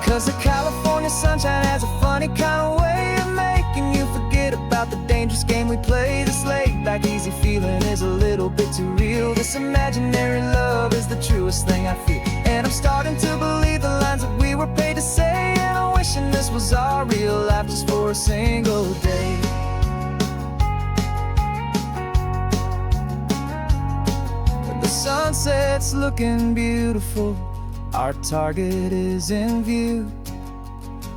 'Cause the California sunshine has a funny kind of way of making you forget about the dangerous game we play. This laid back easy feeling is a little bit too real. This imaginary love is the truest thing I feel. And I'm starting to believe the lines that we were paid to say. And I'm wishing this was our real life just for a single day. When the sunset's looking beautiful, our target is in view.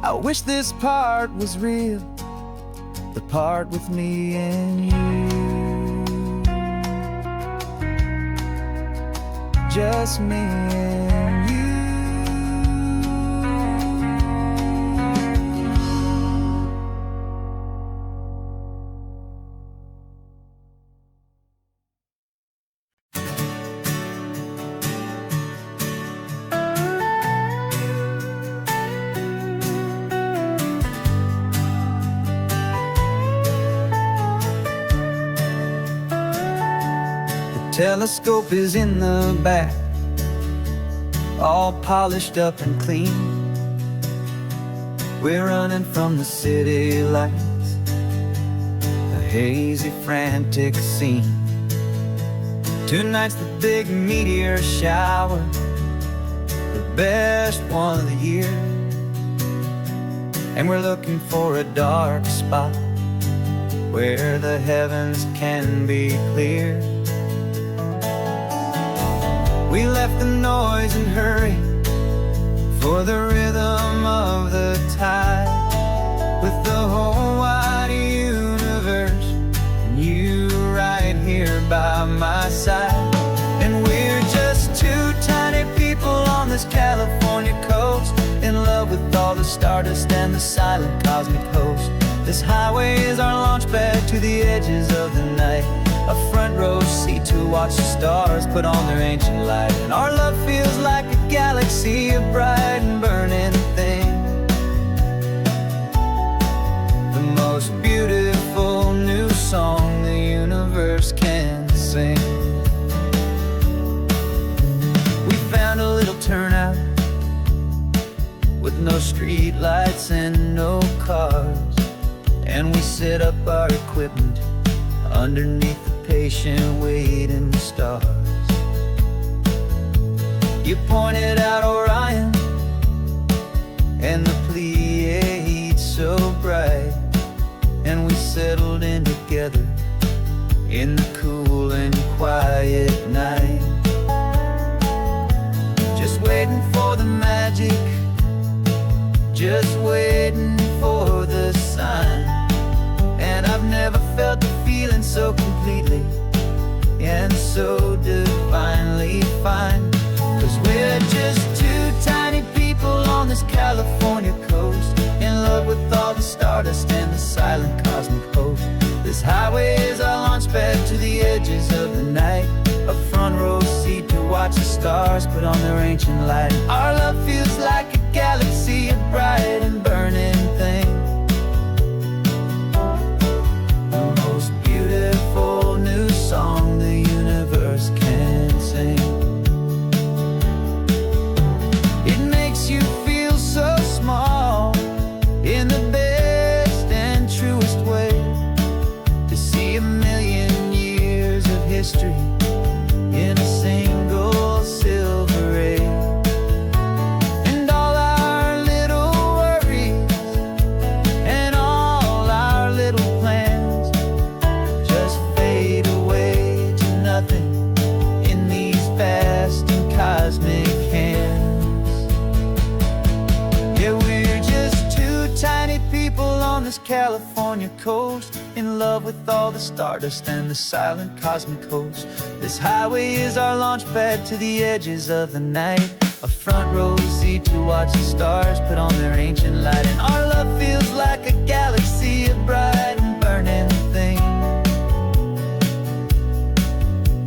I wish this part was real, the part with me and you. Just me and you. Telescope is in the back, all polished up and clean. We're running from the city lights, a hazy, frantic scene. Tonight's the big meteor shower, the best one of the year. And we're looking for a dark spot where the heavens can be clear. We left the noise and hurry for the rhythm of the tide, with the whole wide universe and you right here by my side. And we're just two tiny people on this California coast, in love with all the stardust and the silent cosmic host. This highway is our launch pad to the edges of the night, a front row seat to watch the stars put on their ancient light. And our love feels like a galaxy, a bright and burning thing, the most beautiful new song the universe can sing. We found a little turnout with no street lights and no cars, and we set up our equipment underneath the patient waiting stars. You pointed out Orion and the Pleiades so bright, and we settled in together in the cool and quiet night, just waiting for the magic, just waiting for the sign. And I've never felt the feeling so completely and so divinely fine. 'Cause we're just two tiny people on this California silent cosmic host. This highway is our launch pad to the edges of the night, a front row seat to watch the stars put on their ancient light. Our love feels like a galaxy, a bright and burning thing, the most beautiful new song the universe can sing. It makes you feel so small in the best and truest way, to see a million years of history in a single silver ray. And all our little worries and all our little plans just fade away to nothing in these vast and cosmic hands. Yeah, we're just two tiny people on this California coast, in love with all the stardust and the silent cosmic host. This highway is our launch pad to the edges of the night, a front row seat to watch the stars put on their ancient light. And our love feels like a galaxy, a bright and burning thing,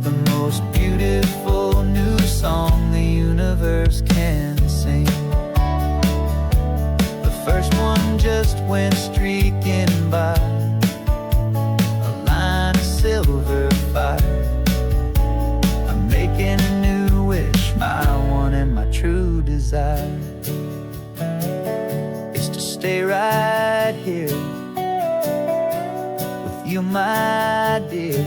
the most beautiful new song the universe can sing. The first one just went streaking by, a line of silver fire. I'm making a new wish, my one and my true desire is to stay right here with you, my dear.